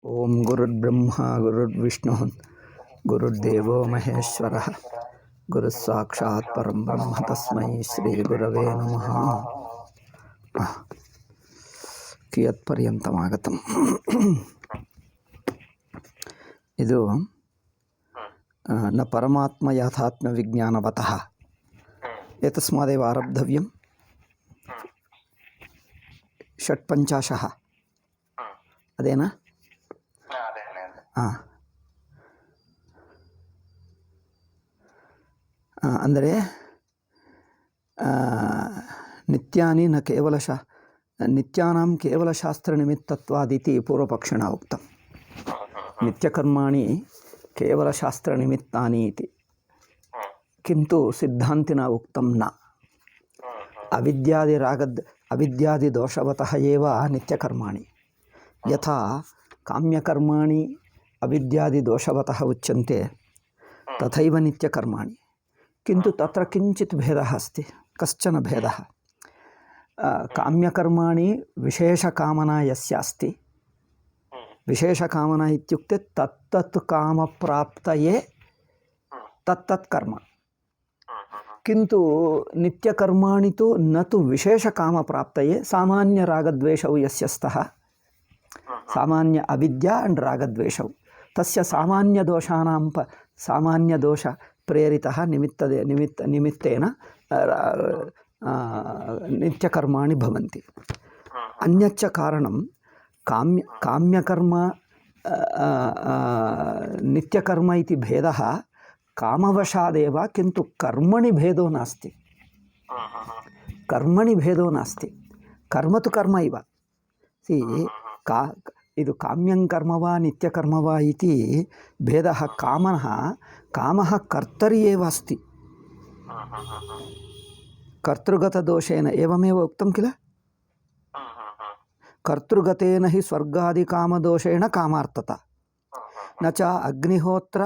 ओम गुरुर्ब्रह्मा गुरुर्विष्णु गुरुर्देवो महेश्वरः गुरुस्साक्षात् परं ब्रह्म तस्मै श्री गुरवे नमः। कियत्पर्यन्तमागतम् ಇದು ನ ಪರಮಾತ್ಮ ಯಾಥಾತ್ಮ ವಿಜ್ಞಾನವತಃ ಏತಸ್ಮಾದೇವ ಆರಬ್ಧವ್ಯಂ ಷಟ್ಪಂಚಾಶಃ ಅದೇನಾ? ಅಂದರೆ ನಿತ್ಯಾನಿ ನ ಕೇವಲ ನಿತ್ಯಾನಾಂ ಕೇವಲ ಶಾಸ್ತ್ರನಿಮಿತ್ತತ್ವಾದಿತಿ ಪೂರ್ವಪಕ್ಷಿಣ ಉಕ್ತಂ. ನಿತ್ಯಕರ್ಮಾಣಿ ಕೇವಲ ಶಾಸ್ತ್ರನಿಮಿತ್ತಾನಿ ಇತಿ ಕಿಂತು ಸಿದ್ಧಾಂತಿನ ಉಕ್ತಂ ನ. ಅವಿದ್ಯಾದಿದೋಷವತಃ ಏವ ನಿತ್ಯಕರ್ಮಾಣಿ ಯಥಾ ಕಾಮ್ಯಕರ್ಮಾಣಿ ಅವಿದ್ಯಾದಿದೋಷವತಃ ಉಚ್ಯಂತೆ ತಥೈವ ನಿತ್ಯಕರ್ಮಾಣಿ. किन्तु तत्र किञ्चित् भेदः अस्ति, कश्चन भेदः. काम्यकर्माणि विशेषकामना यस्य अस्ति, विशेषकामना इत्युक्ते तत्तत् कामप्राप्तये तत्तत् कर्म. किन्तु नित्यकर्माणि तु न तु विशेषकामप्राप्तये सामान्यरागद्वेषौ यस्य स्तः, सामान्य अविद्या अंड रागद्वेषौ तस्य सामान्यदोषाणां सामान्यदोष प्रेरितः निमित्तेन नित्यकर्माणि भवन्ति. अन्यच्च कारणं काम्यकर्म नित्यकर्म इति भेदः कामवशादेव, किन्तु कर्मणि भेदो नास्ति. कर्मणि भेदो नास्ति. कर्म तु कर्म इव. ಇದು ಕಾಮ್ಯಂ ಕರ್ಮ ವಾ ನಿತ್ಯಕರ್ಮ ವಾ ಇತಿ ಭೇದಃ. ಕಾಮಃ ಕರ್ತರಿ ಏವ ಅಸ್ತಿ. ಕರ್ತೃಗತದೋಷೇನ ಏವಮೇವ ಉಕ್ತಂ ಕಿಲ. ಕರ್ತೃಗತೇನ ಹಿ ಸ್ವರ್ಗಾದಿಕಾಮದೋಷೇಣ ಕಾಮಾರ್ಥತ ನ ಚ ಅಗ್ನಿಹೋತ್ರ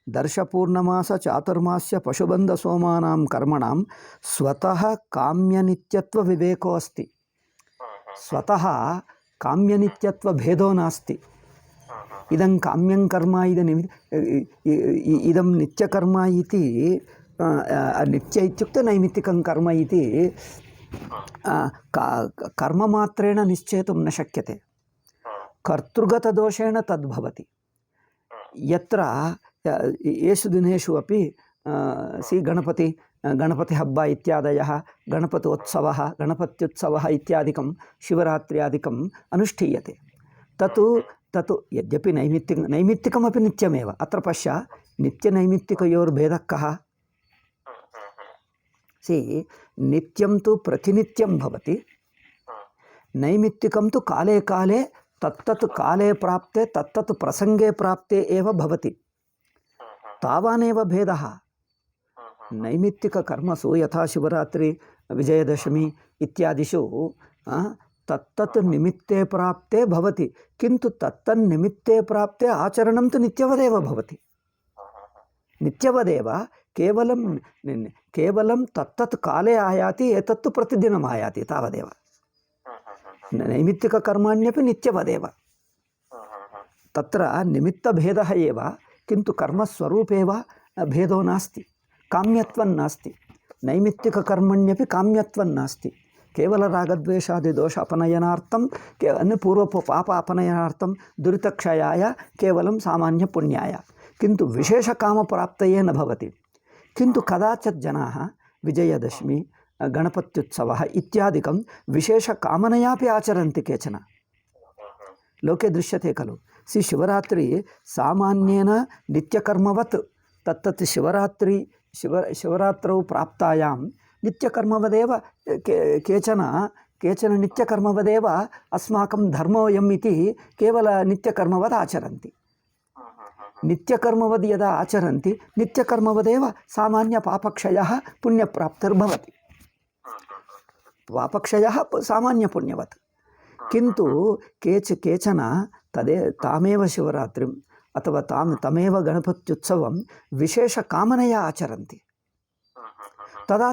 ದರ್ಶಪೂರ್ಣಮಾಸ ಚಾತುರ್ಮಾಸ್ಯ ಪಶುಬಂಧ ಸೋಮಾನಾಂ ಕರ್ಮಣಾಂ ಸ್ವತಃ ಕಾಮ್ಯನಿತ್ಯತ್ವ ವಿವೇಕೋ ಅಸ್ತಿ. ಸ್ವತಃ ಕಾಮ್ಯನಿತ್ಯತ್ವ ಭೇದೋ ನಾಸ್ತಿ. ಇದಂ ಕಾಮ್ಯಂ ಕರ್ಮ ಇದಂ ನಿತ್ಯಕರ್ಮ ಇತಿ ನಿತ್ಯ ಇತ್ಯುಕ್ತೆ ನೈಮಿತ್ತಿಕಂ ಕರ್ಮ ಇತಿ ಕರ್ಮ ಮಾತ್ರೇಣ ನಿಶ್ಚೇತುಂ ನ ಶಕ್ಯತೆ. ಕರ್ತೃಗತದೋಷೇಣ ತದ್ಭವತಿ. ಯತ್ರ ಯೇಷು ದಿನೇಷು ಅಪಿ ಗಣಪತಿ ಹಬ್ಬ ಇತ್ಯಾದಯಃ ಗಣಪತ್ಯೋತ್ಸವಃ ಗಣಪತ್ಯುತ್ಸವಃ ಇತ್ಯಾದಿಕಂ ಶಿವರಾತ್ರ್ಯಾದಿಕಂ ಅನುಷ್ಠೀಯತೆ. ತತ್ ಯದ್ಯಪಿ ನೈಮಿತ್ತಿಕಮಪಿ ನಿತ್ಯಮೇವ. ಅತ್ರ ಪಶ್ಯ ನಿತ್ಯನೈಮಿತ್ತಿಕಯೋರ್ಭೇದಃ ಕಃ. ನಿತ್ಯಂ ತು ಪ್ರತಿನಿತ್ಯಂ ಭವತಿ, ನೈಮಿತ್ತಿಕಂ ತು ಕಾಲೇ ಕಾಲೇ ತತ್ತತ್ ಕಾಲೇ ಪ್ರಾಪ್ತೆ ತತ್ತತ್ ಪ್ರಸಂಗೇ ಪ್ರಾಪ್ತೆ ಏವ ಭವತಿ. ತಾವಾನೇವ ಭೇದಃ. ನೈಮಿತ್ತಿಕ ಕರ್ಮಸು ಯಥಾ ಶಿವರಾತ್ರಿ ವಿಜಯದಶಮಿ ಇತ್ಯಾದಿಷು ತತ್ತತ್ ನಿಮಿತ್ತೇ ಪ್ರಾಪ್ತೆ ಭವತಿ, ಕಿಂತು ತತ್ತನ್ನಿಮಿತ್ತೇ ಪ್ರಾಪ್ತೆ ಆಚರಣಂ ತು ನಿತ್ಯವದೇವ ಭವತಿ. ನಿತ್ಯವದೇವ ಕೇವಲಂ ತತ್ತತ್ ಕಾಲೇ ಆಯಾತಿ ಏತತ್ತು ಪ್ರತಿದಿನಂ ಆಯಾತಿ ತಾವದೇವ. ನೈಮಿತ್ತಿಕ ಕರ್ಮಾಣ್ಯಪಿ ನಿತ್ಯವದೇವ. ತತ್ರ ನಿಮಿತ್ತಭೇದಃ ಏವ, ಕಿಂತು ಕರ್ಮಸ್ವರೂಪೇವ ಭೇದೋ ನಾಸ್ತಿ. ಕಾಮ್ಯತ್ವನ್ನಾಸ್ತಿ. ನೈಮಿತ್ತಿಕಕರ್ಮಣ್ಯಪಿ ಕಾಮ್ಯತ್ವನ್ನಾಸ್ತಿ. ಕೇವಲ ರಾಗದ್ವೇಷಾದಿದೋಷ ಅಪನಯನಾರ್ಥಂ ಪಾಪ ಅಪನಯನಾರ್ಥಂ ದುರಿತಕ್ಷಯಾಯ ಕೇವಲಂ ಸಾಮಾನ್ಯ ಪುಣ್ಯಾಯ, ಕಿಂತು ವಿಶೇಷಕಾಮಪ್ರಾಪ್ತಯೇ ನ ಭವತಿ. ಕಿಂತು ಕದಾಚಿತ್ ಜನಾಃ ವಿಜಯದಶಮಿ ಗಣಪತ್ಯುತ್ಸವಃ ಇತ್ಯಾದಿಕಂ ವಿಶೇಷಕಾಮನಯಾಪಿ ಆಚರಂತಿ ಕೇಚನ. ಲೋಕೆ ದೃಶ್ಯತೆ ಖಲು. ಶಿವರಾತ್ರಿ ಸಾಮಾನ್ಯೇನ ನಿತ್ಯಕರ್ಮವತ್ ತತ್ತತ್ ಶಿವರಾತ್ರೌ ಪ್ರಾಪ್ತಾಯಾಂ ನಿತ್ಯಕರ್ಮವದೇವ ಕೇಚನ ನಿತ್ಯಕರ್ಮವದೇವ ಅಸ್ಮಾಕಂ ಧರ್ಮೋಯಂ ಇತಿ ಕೇವಲ ನಿತ್ಯಕರ್ಮವದ್ ಆಚರಂತಿ. ನಿತ್ಯಕರ್ಮವದ್ ಯದಾ ಆಚರಂತಿ ನಿತ್ಯಕರ್ಮವದೇವ ಸಾಮಾನ್ಯ ಪಾಪಕ್ಷಯಃ ಪುಣ್ಯಪ್ರಾಪ್ತಿರ್ಭವತಿ. ಪಾಪಕ್ಷಯಃ ಸಾಮಾನ್ಯ ಪುಣ್ಯವತ್. ಕಿಂತು ಕೇಚನ ತಾಮೇವ ಶಿವರಾತ್ರಿಂ ಅಥವಾ ತಮೇವ ಗಣಪತ್ಯುತ್ಸವಂ ವಿಶೇಷ ಕಾಮನೆಯ ಆಚರಂತಿ.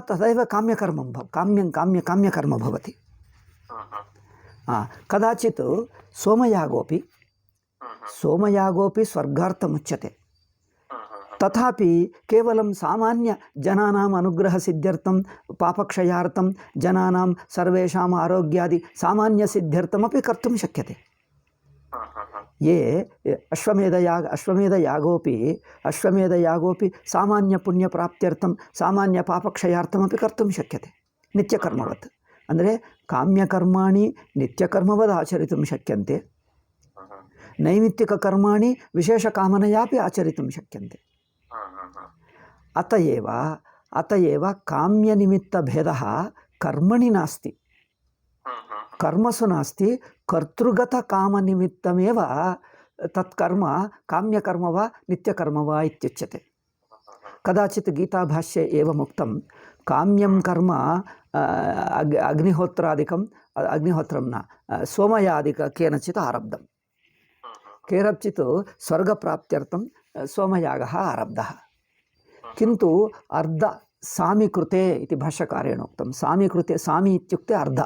ತದೈವ ಕಾಮ್ಯಕರ್ಮ ಭವತಿ. ಕದಾಚಿತ್ ಸೋಮಯಾಗೋಪಿ सोमयागोपि स्वर्गार्थमुच्यते। तथापि केवलं सामान्य जनानाम् अनुग्रहसिद्ध्यर्थं पापक्षयार्थं जनानां सर्वेषाम् आरोग्यादि सामान्यसिद्ध्यर्थमपि कर्तुं शक्यते। ये अश्वमेधयागोपि सामान्यपुण्यप्राप्त्यर्थं सामान्यपापक्षयार्थमपि कर्तुं शक्यते नित्यकर्मवत्। ಅಂದರೆ ಕಾಮ್ಯಕರ್ಮಾಣಿ ನಿತ್ಯಕರ್ಮವದ್ ಆಚರಿತುಂ ಶಕ್ಯಂತೆ, ನೈಮಿತ್ತಿಕಕರ್ಮಾಣಿ ವಿಶೇಷಕಾಮನಯಾಪಿ ಆಚರಿತುಂ ಶಕ್ಯಂತೆ। अतएव काम्यनिमित्तभेदः कर्मणि नास्ति, कर्मसु नास्ति। कर्तृगतकामनिमित्तमेव तत्कर्म काम्यकर्म वा नित्यकर्म वा इत्युच्यते। कदाचित् गीताभाष्ये एवमुक्तं काम्यं कर्म अग्निहोत्रं न सोमयादिक केनचित् आरब्धं, केनचित् स्वर्गप्राप्त्यर्थं सोमयागः आरब्धः। किन्तु अर्ध सामी कृते इति भाष्यकारेण उक्तं। सामी कृते, सामी इत्युक्ते अर्ध,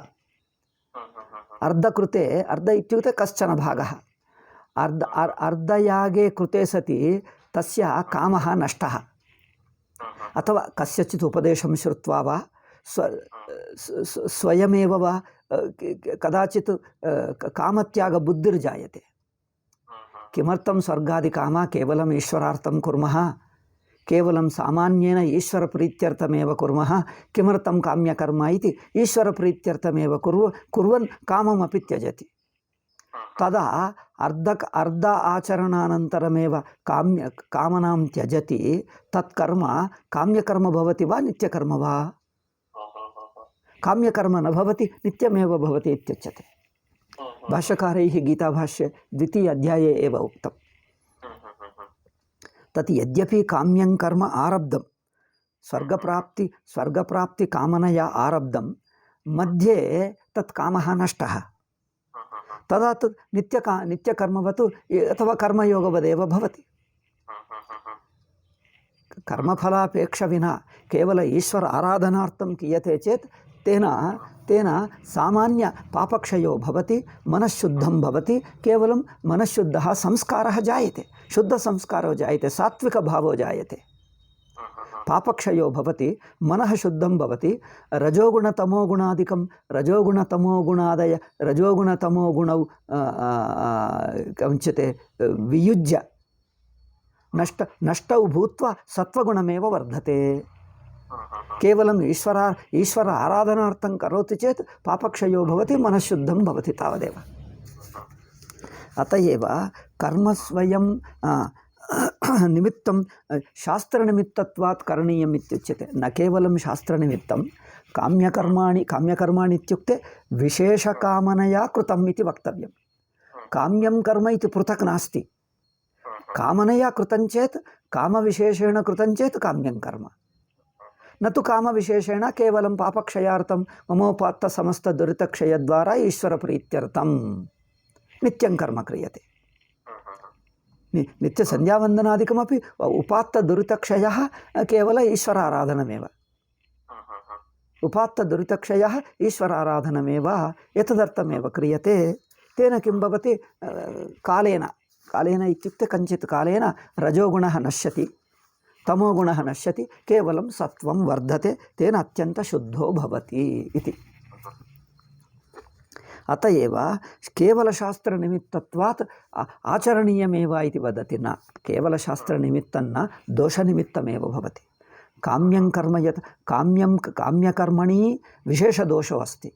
अर्धकृते, अर्ध इत्युक्ते कश्चन भागः। अर्धयागे कृते सति तस्य कामः नष्टः, अथवा कस्यचित् उपदेशं श्रुत्वा वा स्वयमेव वा कदाचित् कामत्यागबुद्धिर्जायते। किमर्थं स्वर्गादिकामा केवलम् ईश्वरार्थं कुर्मः, केवलं सामान्येन ईश्वरप्रीत्यर्थमेव कुर्मः, किमर्थं काम्यकर्म इति ईश्वरप्रीत्यर्थमेव कुर्वन् काममपि त्यजति। तदा अर्ध आचरणानन्तरमेव कामनां त्यजति। तत्कर्म काम्यकर्म भवति वा नित्यकर्म वा? काम्यकर्म न भवति, नित्यमेव भवति इत्युच्यते। भाष्यकारैः गीताभाष्ये 2 अध्याये एव उक्तम्। तत् यद्यपि काम्यं कर्म आरब्धं, स्वर्गप्राप्ति कामनया आरब्धं, मध्ये तत् कामः नष्टः, तदा तत् नित्यकर्मवत् अथवा कर्मयोगवदेव भवति। कर्मफलापेक्षा विना केवल ईश्वर आराधनार्थं क्रियते चेत् तेन सामान्य पापक्षयो भवति, मनःशुद्धं भवति। केवलं मनःशुद्धः संस्कारः जायते, शुद्धसंस्कारो जायते, सात्विकभावो जायते। पापक्षयो भवति, मनः शुद्धं भवति। रजोगुणतमोगुणादिकं रजोगुणतमोगुणौ उच्यते वियुज्य नष्टौ भूत्वा सत्वगुणमेव वर्धते। केवलम् ईश्वर आराधनार्थं करोति चेत् पापक्षयो भवति, मनःशुद्धं भवति, तावदेव। अतएव कर्म स्वयं निमित्तं शास्त्रनिमित्तत्वात् करणीयम् इत्युच्यते। न केवलं शास्त्रनिमित्तं, काम्यकर्माणि इत्युक्ते विशेषकामनया कृतम् इति वक्तव्यं। काम्यं कर्म इति पृथक् नास्ति। कामनया कृतं चेत्, कामविशेषेण कृतं चेत् काम्यं कर्म, न तु कामविशेषेण केवलं पापक्षयार्थं ममोपात्तसमस्तदुरितक्षयद्वारा ईश्वरप्रीत्यर्थं नित्यं कर्म क्रियते। नित्यसन्ध्यावन्दनादिकमपि उपात्तदुरितक्षयः केवल ईश्वराराधनमेव। उपात्तदुरितक्षयः ईश्वराराधनमेव, एतदर्थमेव क्रियते। तेन किं भवति? कालेन इत्युक्ते कञ्चित् कालेन रजोगुणः नश्यति, तमोगुणः नश्यति, केवलं सत्वं वर्धते, तेन अत्यन्तशुद्धो भवति इति। अतएव केवलशास्त्रनिमित्तत्वात् आचरणीयमेव इति वदति न। केवलशास्त्रनिमित्तं न, दोषनिमित्तमेव भवति। काम्यं कर्म यत् काम्यकर्मणि विशेषदोषो अस्ति,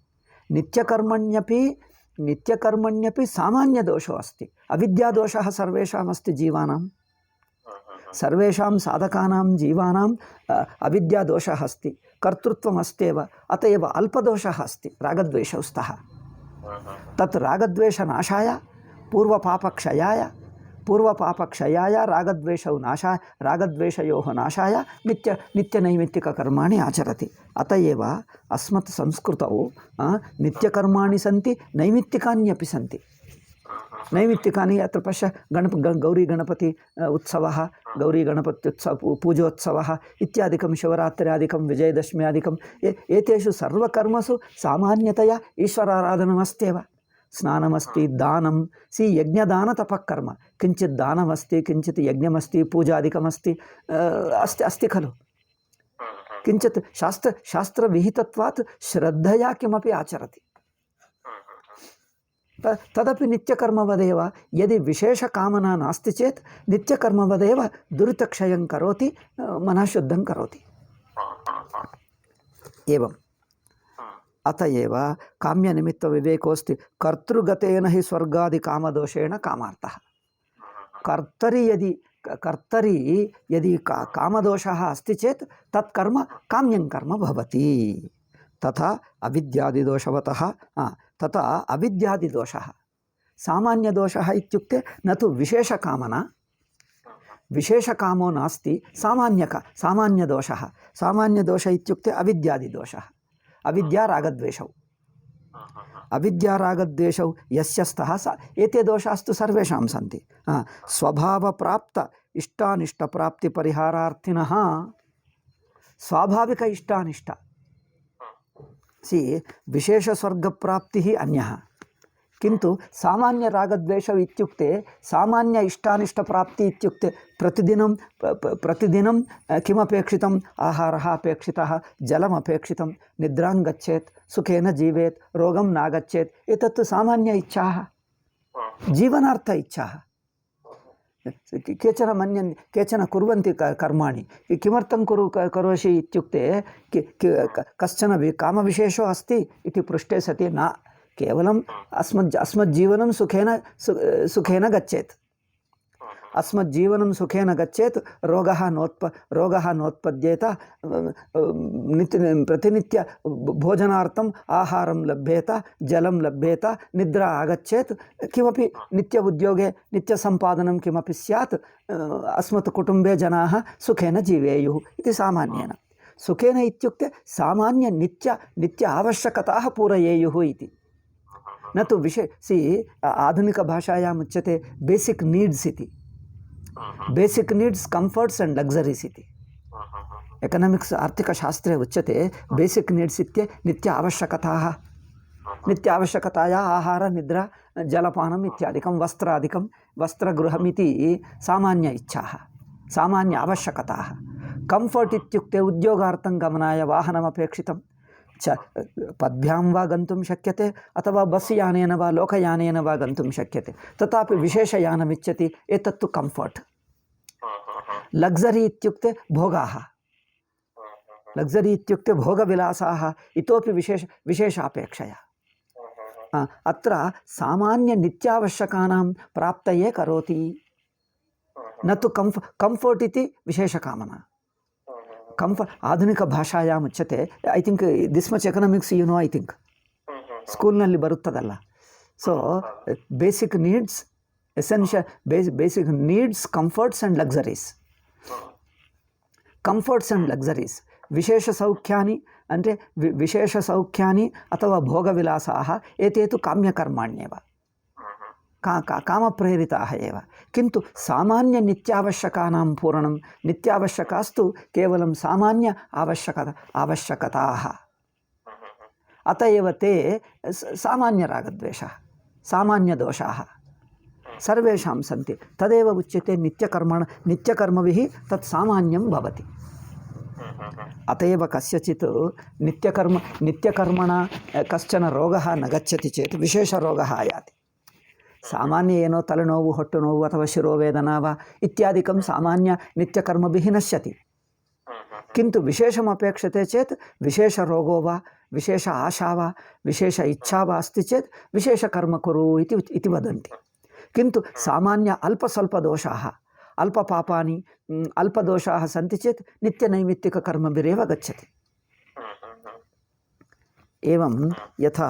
नित्यकर्मण्यपि सामान्यदोषो अस्ति। अविद्यादोषः सर्वेषाम् अस्ति जीवानां, सर्वेषां साधकानां जीवानाम् अविद्यादोषः अस्ति, कर्तृत्वम् अस्त्येव। अतएव अल्पदोषः अस्ति, रागद्वेषौ स्तः। तत् रागद्वेषनाशाय, पूर्वपापक्षयाय रागद्वेषयोः नाशाय नित्यनैमित्तिककर्माणि आचरति। अतएव अस्मत् संस्कृतौ नित्यकर्माणि सन्ति, नैमित्तिकान्यपि सन्ति। नैमित्तिकानि अत्र पश्य, गौरीगणपति उत्सवः, गौरीगणपत्युत्सव पूजोत्सवः इत्यादिकं, शिवरात्र्यादिकं, विजयदशम्यादिकं, एतेषु सर्वकर्मसु सामान्यतया ईश्वराराधनमस्त्येव। स्नानमस्ति दानं सी यज्ञदानतपःकर्म किञ्चित् दानमस्ति किञ्चित् यज्ञमस्ति पूजादिकमस्ति अस्ति खलु किञ्चित् शास्त्रविहितत्वात् श्रद्धया किमपि आचरति तदपि नित्यकर्मवदेव यदि विशेषकामना नास्ति चेत् नित्यकर्मवदेव दुरितक्षयं करोति मनः शुद्धं करोति एवम् अतएव काम्यनिमित्तविवेकोऽस्ति कर्तृगतेन हि स्वर्गादिकामदोषेण कामार्थः कर्तरि यदि कामदोषः अस्ति चेत् तत्कर्म काम्यं कर्म भवति तथा अविद्यादिदोषवतः तथा अविद्यादिदोषः सामान्यदोषः इत्युक्ते न तु विशेषकामना विशेषकामो नास्ति सामान्यदोषः सामान्यदोष इत्युक्ते अविद्यादिदोषः अविद्यारागद्वेषौ अविद्यारागद्वेषौ यस्य स्तः एते दोषास्तु सर्वेषां सन्ति स्वभावप्राप्त इष्टानिष्टप्राप्तिपरिहारार्थिनः स्वाभाविक इष्टानिष्ट विशेषस्वर्गप्राप्तिः अन्यः किन्तु सामान्य रागद्वेषौ इत्युक्ते सामान्य इष्टानिष्टप्राप्ति इत्युक्ते प्रतिदिनं किमपेक्षितम् आहारः अपेक्षितः जलम् अपेक्षितं निद्रां गच्छेत् सुखेन जीवेत् रोगं नागच्छेत् एतत्तु सामान्य इच्छाः जीवनार्थ इच्छाः केचन मन्यन्ते केचन कुर्वन्ति कर्माणि किमर्थं करोषि इत्युक्ते कश्चन कामविशेषो अस्ति इति पृष्टे सति न केवलम् अस्मज्जीवनं सुखेन गच्छेत् अस्मज्जीवनं सुखेन गच्छेत् रोगः नोत्पद्येत प्रतिनित्य भोजनार्थम् आहारं लभ्येत जलं लभ्येत निद्रा आगच्छेत् किमपि नित्य उद्योगे नित्यसम्पादनं किमपि स्यात् अस्मत् कुटुम्बे जनाः सुखेन जीवेयुः इति सामान्येन सुखेन इत्युक्ते सामान्य नित्य आवश्यकताः पूरयेयुः इति न तु आधुनिकभाषायाम् उच्यते बेसिक् नीड्स् इति बेसिक् नीड्स् कम्फर्ट्स् एंड लग्जरीस् इति एकोनामिक्स् आर्थिकशास्त्रे उच्यते बेसिक् नीड्स् इत्ये नित्य आवश्यकताया आहार निद्रा जलपानम् इत्यादिकं वस्त्रादिकं वस्त्रगृहमिति सामान्य इच्छाः सामान्य आवश्यकताः कम्फर्ट् इत्युक्ते उद्योगार्थं गमनाय वाहनमपेक्षितं पद्भ्यां वा गन्तुं शक्यते अथवा बस् यानेन वा लोकयानेन वा गन्तुं शक्यते तथापि विशेषयानमिच्छति एतत्तु कम्फर्ट् लग्जरी इत्युक्ते भोगाः लग्जरी इत्युक्ते भोगविलासाः इतोपि विशेषापेक्षया अत्र सामान्य नित्यावश्यकानां प्राप्तये करोति न तु कम्फर्ट् इति विशेषकामना आधुनिक भाषायाम् उच्यते I think this much economics you know I think school नल्लि बरुत्तदल्ल so basic needs essential basic needs comforts and luxuries विशेष सौख्यानि अंटे विशेष सौख्यानि अथवा भोगविलासाः एते तु काम्यकर्माण्येव कामप्रेरिताः एव किन्तु सामान्य नित्यावश्यकानां पूरणं नित्यावश्यकास्तु केवलं सामान्य आवश्यकताः अत एव ते सामान्यरागद्वेषः सामान्यदोषाः सर्वेषां सन्ति तदेव उच्यते नित्यकर्मभिः तत् सामान्यं भवति अत एव कस्यचित् नित्यकर्मणा कश्चन रोगः न गच्छति चेत् विशेषरोगः आयाति सामान्य ಏನೋ ತಲೆನೋವು ಹೊಟ್ಟೆ ನೋವು ಅಥವಾ ಶಿರೋವೇದನಾ ವಾ ಇತ್ಯಾದಿಕಂ ಸಾಮಾನ್ಯ ನಿತ್ಯಕರ್ಮಭಿः ನಶ್ಯತಿ किन्तु विशेषम् अपेक्षते चेत् विशेष रोगो वा विशेष आशा वा विशेष इच्छा वा अस्ति चेत् विशेष कर्म कुरु इति वदन्ति किन्तु सामान्य अल्पस्वल्पदोषाः अल्पपापानि अल्पदोषाः सन्ति चेत् नित्यनैमित्तिककर्मभिरेव गच्छति एवं यथा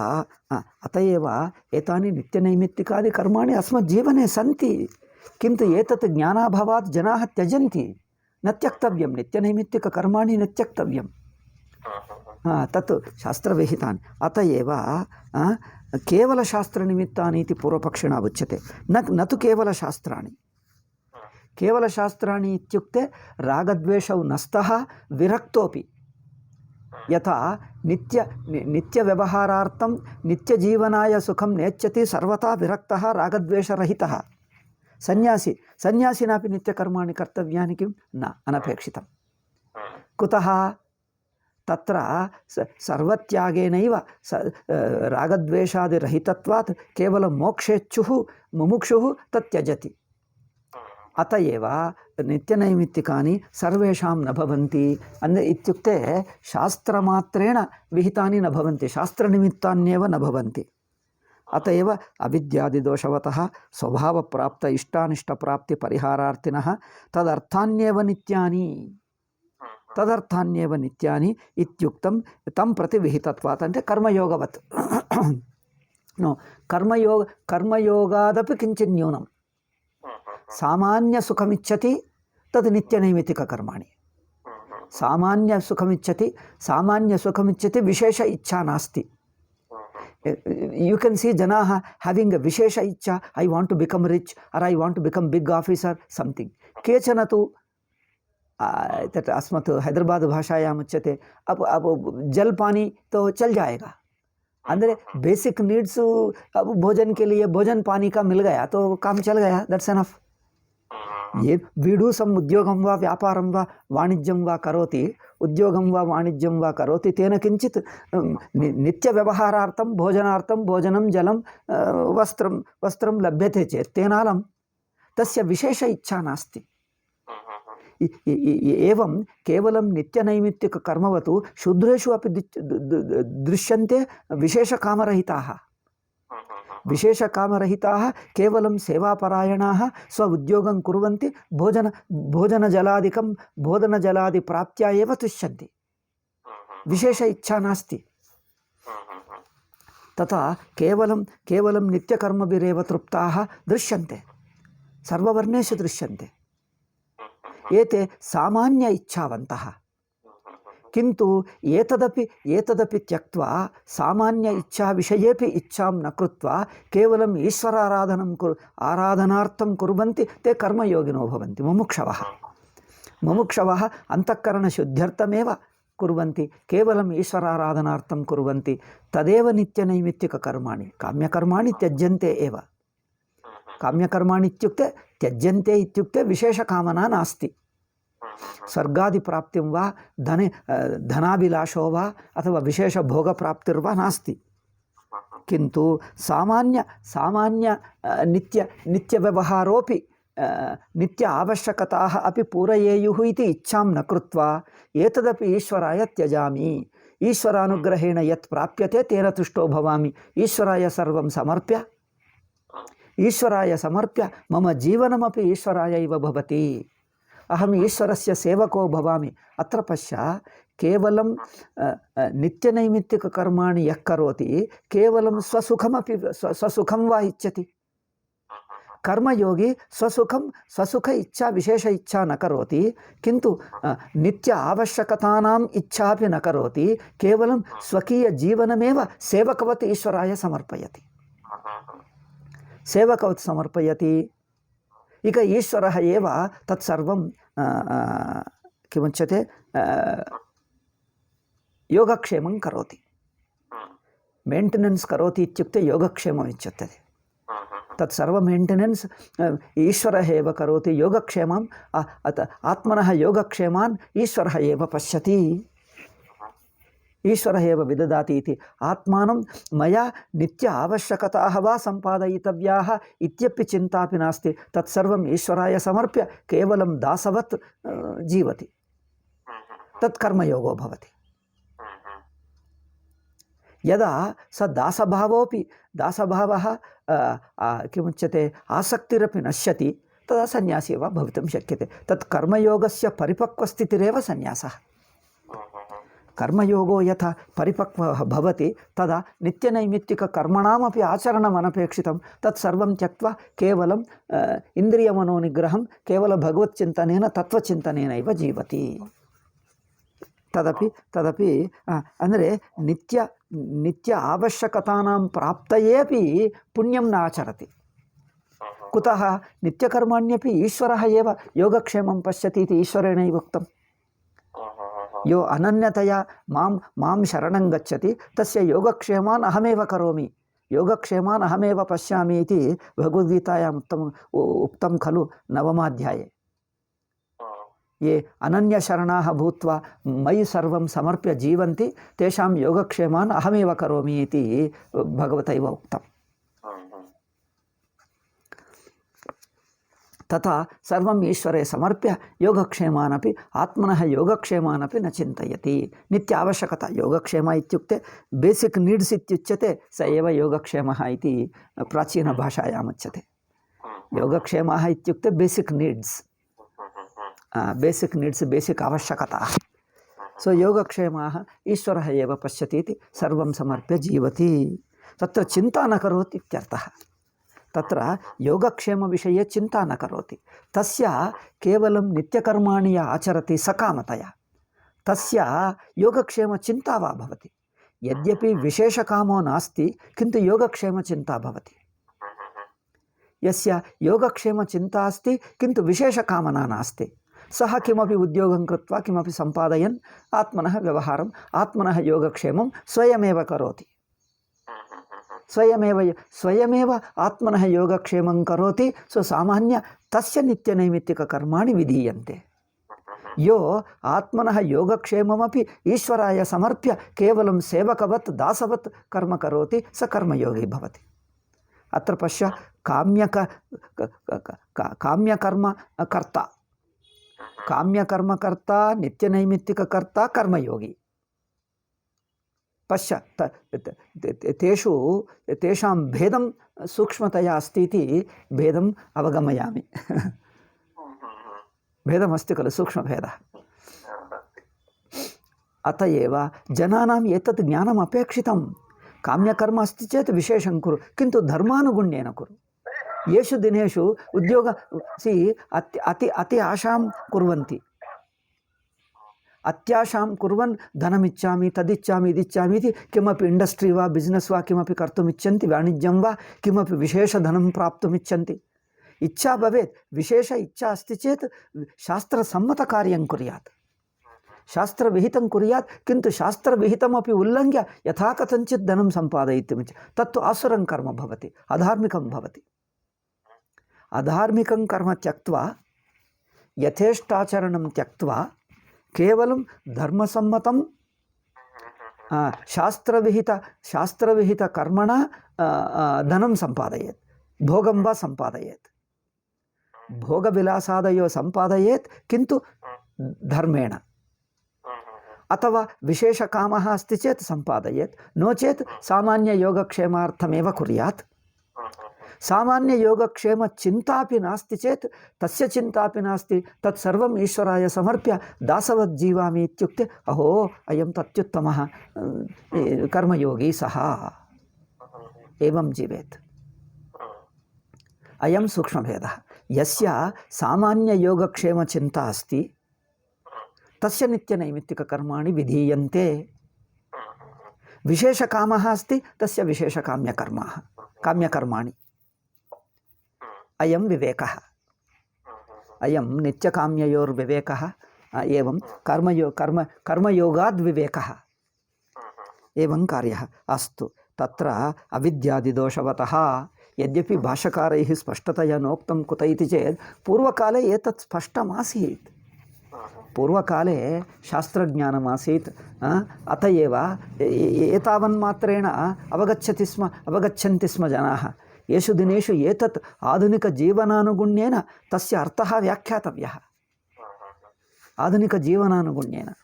अत एव एतानि नित्यनैमित्तिकादि कर्माणि अस्मज्जीवने सन्ति किन्तु एतत् ज्ञानाभावात् जनाः त्यजन्ति न त्यक्तव्यं नित्यनैमित्तिककर्माणि न त्यक्तव्यं तत् शास्त्रविहितानि अत एव केवलशास्त्रनिमित्तानि इति पूर्वपक्षिणा उच्यते न तु केवलशास्त्राणि केवलशास्त्राणि इत्युक्ते रागद्वेषौ नस्तः विरक्तोपि यथा नित्यव्यवहारार्थं नित्यजीवनाय सुखं नेच्छति सर्वथा विरक्तः रागद्वेषरहितः सन्यासिनापि नित्यकर्माणि कर्तव्यानि किं न अनपेक्षितं कुतः तत्र सर्वत्यागेनैव रागद्वेषादिरहितत्वात् केवलं मोक्षेच्छुः मुमुक्षुः तत् त्यजति अत एव नित्यनैमित्तिकानि सर्वेषां न भवन्ति इत्युक्ते शास्त्रमात्रेण विहितानि न भवन्ति शास्त्रनिमित्तान्येव न भवन्ति अत एव अविद्यादिदोषवतः स्वभावप्राप्त इष्टानिष्टप्राप्तिपरिहारार्थिनः तदर्थान्येव नित्यानि इत्युक्तं तं प्रति विहितत्वात् अन्ते कर्मयोगवत् नो कर्मयोगादपि किञ्चित् न्यूनं सामान्यसुखमिच्छति तद् नित्यनैमित्तिककर्माणि सामान्यसुखमिच्छति विशेष इच्छा नास्ति you can see janaah having a vishesha ichha I want to become rich or I want to become big officer something kechana tu that अस्मत् हैदराबाद भाषायाम उच्यते अब जल पानी तो चल जाएगा अंदर बेसिक नीड्स अब भोजन के लिए भोजन पानी का मिल गया तो काम चल गया दैट्स एनफ ये वीडू सम उद्योगं वा व्यापारं वा वाणिज्यं वा करोति उद्योगं वा वाणिज्यं वा करोति तेन किञ्चित् नित्यव्यवहारार्थं भोजनं जलं वस्त्रं लभ्यते चेत् तेनालं तस्य विशेष इच्छा नास्ति एवं केवलं नित्यनैमित्तिककर्मवतु शूद्रेषु अपि दृश्यन्ते विशेषकामरहिताः केवलं सेवापरायणाः स्व उद्योगं कुर्वन्ति भोजनजलादिप्राप्त्या एव तुष्यन्ति विशेष इच्छा नास्ति तथा केवलं नित्यकर्मभिरेव तृप्ताः दृश्यन्ते सर्ववर्णेषु दृश्यन्ते एते सामान्य इच्छावन्तः किन्तु एतदपि त्यक्त्वा सामान्य इच्छा विषयेपि इच्छां न कृत्वा केवलम् ईश्वर आराधनार्थं कुर्वन्ति ते कर्मयोगिनो भवन्ति मुमुक्षवः अन्तःकरणशुद्ध्यर्थमेव कुर्वन्ति केवलम् ईश्वर आराधनार्थं कुर्वन्ति तदेव नित्यनैमित्तिककर्माणि काम्यकर्माणि त्यज्यन्ते एव काम्यकर्माणि त्यज्यन्ते इत्युक्ते विशेषकामना नास्ति स्वर्गादिप्राप्तिं वा धनाभिलाषो वा अथवा विशेषभोगप्राप्तिर्वा नास्ति किन्तु सामान्य नित्यव्यवहारोपि नित्य आवश्यकताः अपि पूरयेयुः इति इच्छां न कृत्वा एतदपि ईश्वराय त्यजामि ईश्वरानुग्रहेण यत् प्राप्यते तेन तुष्टो भवामि ईश्वराय सर्वं समर्प्य मम जीवनमपि ईश्वराय इव भवति अहम ईश्वरस्य सेवको भवामि अत्र पश्य केवलं नित्यनैमित्तिककर्माणि यः करोति केवलं स्वसुखं वा इच्छति कर्मयोगी स्वसुख इच्छा विशेष इच्छा न करोति किन्तु नित्य आवश्यकतानाम् इच्छापि न करोति केवलं स्वकीय जीवनमेव सेवकवत् ईश्वराय समर्पयति इक ईश्वरः एव तत्सर्वं किमुच्यते योगक्षेमं करोति मेंटेनेंस करोति इत्युक्ते योगक्षेमम् इत्युच्यते तत्सर्व मेंटेनेंस ईश्वरः एव करोति योगक्षेमम् आत्मनः योगक्षेमान् ईश्वरः एव पश्यति ईश्वरः एव विददाति इति आत्मानं मया नित्य आवश्यकताः वा सम्पादयितव्याः इत्यपि चिन्तापि नास्ति तत्सर्वम् ईश्वराय समर्प्य केवलं दासवत् जीवति तत् कर्मयोगो भवति यदा स दासभावः किमुच्यते आसक्तिरपि नश्यति तदा सन्यासी वा भवितुं शक्यते तत् कर्मयोगस्य परिपक्वस्थितिरेव सन्यासः कर्मयोगो यथा परिपक्वः भवति तदा नित्यनैमित्तिककर्मणामपि आचरणम् अनपेक्षितं तत्सर्वं त्यक्त्वा केवलं इन्द्रियमनोनिग्रहं केवलं भगवच्चिन्तनेन तत्त्वचिन्तनेनैव जीवति तदपि ಅಂದರೆ नित्य आवश्यकतानां प्राप्तयेपि पुण्यं न आचरति कुतः नित्यकर्माण्यपि ईश्वरः एव योगक्षेमं पश्यति इति ईश्वरेणैव उक्तम् यो अनन्यतया मां शरणं गच्छति तस्य योगक्षेमान् अहमेव करोमि, योगक्षेमान् अहमेव पश्यामि इति भगवद्गीतायाम् उक्तं खलु 9th अध्याये। ये अनन्यशरणाः भूत्वा मयि सर्वं समर्प्य जीवन्ति तेषां योगक्षेमान् अहमेव करोमि इति भगवतैव उक्तम्। तथा सर्वम् ईश्वरे समर्प्य योगक्षेमानपि आत्मनः योगक्षेमानपि न चिन्तयति। नित्य आवश्यकता योगक्षेम इत्युक्ते बेसिक् नीड्स् इत्युच्यते, स एव योगक्षेमः इति प्राचीनभाषायाम् उच्यते। योगक्षेमः इत्युक्ते बेसिक् नीड्स्, बेसिक् आवश्यकताः। सो योगक्षेमाः ईश्वरः एव पश्यति इति सर्वं समर्प्य जीवति, तत्र चिन्ता न करोति इत्यर्थः। तत्र योगक्षेमविषये चिन्ता न करोति, तस्य केवलं नित्यकर्माणि आचरति सकामतया, तस्य योगक्षेमचिन्ता वा भवति। यद्यपि विशेषकामो नास्ति किन्तु योगक्षेमचिन्ता भवति। यस्य योगक्षेमचिन्ता अस्ति किन्तु विशेषकामना नास्ति, सः किमपि उद्योगं कृत्वा किमपि सम्पादयन् आत्मनः व्यवहारम्, आत्मनः योगक्षेमं स्वयमेव करोति। स्वयमेव आत्मनः योगक्षेमं करोति। सो सामान्य तस्य नित्यनैमित्तिककर्माणि विधीयन्ते। यो आत्मनः योगक्षेममपि ईश्वराय समर्प्य केवलं सेवकवत् दासवत् कर्म करोति स कर्मयोगी भवति। अत्र पश्य, काम्यकर्मकर्ता नित्यनैमित्तिककर्ता कर्मयोगी। पश्य, तेषां भेदं सूक्ष्मतया अस्ति इति भेदम् अवगमयामि। भेदमस्ति खलु, सूक्ष्मभेदः। अत एव जनानाम् एतत् ज्ञानम् अपेक्षितं। काम्यकर्म अस्ति चेत् विशेषं कुरु, किन्तु धर्मानुगुण्येन कुरु। येषु दिनेषु अति आशां कुर्वन्ति, अत्याशां कुर्वन् धनमिच्छामि तदिच्छामि इदिच्छामि इति किमपि इण्डस्ट्री वा बिस्नेस् वा किमपि कर्तुम् इच्छन्ति, वाणिज्यं वा किमपि विशेषधनं प्राप्तुम् इच्छन्ति। इच्छा भवेत्, विशेष इच्छा अस्ति चेत् शास्त्रसम्मतकार्यं कुर्यात्, शास्त्रविहितं कुर्यात्, किन्तु शास्त्रविहितमपि उल्लङ्घ्य यथा कथञ्चित् धनं सम्पादयितुमिच्छति, तत्तु आसुरं कर्म भवति, अधार्मिकं भवति। अधार्मिकं कर्म त्यक्त्वा यथेष्टाचरणं त्यक्त्वा केवलं धर्मसम्मतं शास्त्रविहितकर्मणा धनं सम्पादयेत्, भोगं वा सम्पादयेत्, भोगविलासादयो सम्पादयेत्, किन्तु धर्मेण। अथवा विशेषकामः अस्ति चेत् सम्पादयेत्, नो चेत् सामान्ययोगक्षेमार्थमेव कुर्यात्। सामान्ययोगक्षेमचिन्तापि नास्ति चेत्, तस्य चिन्तापि नास्ति, तत्सर्वम् ईश्वराय समर्प्य दासवत् जीवामि इत्युक्ते अहो अयं तत्युत्तमः कर्मयोगी सः, एवं जीवेत्। अयं सूक्ष्मभेदः। यस्य सामान्ययोगक्षेमचिन्ता अस्ति तस्य नित्यनैमित्तिककर्माणि विधीयन्ते। विशेषकामः अस्ति तस्य काम्यकर्माणि। अयं विवेकः, अयं नित्यकाम्ययोर्विवेकः, एवं कर्मयोगाद्विवेकः, एवं कार्यः। अस्तु, तत्र अविद्यादिदोषवतः यद्यपि भाष्यकारैः स्पष्टतया नोक्तं कुत इति चेत् पूर्वकाले एतत् स्पष्टमासीत्। पूर्वकाले शास्त्रज्ञानमासीत्, अत एव एतावन्मात्रेण अवगच्छन्ति स्म जनाः। येषु दिनेषु एतत् आधुनिकजीवनानुगुण्येन तस्य अर्थः व्याख्यातव्यः, आधुनिकजीवनानुगुण्येन,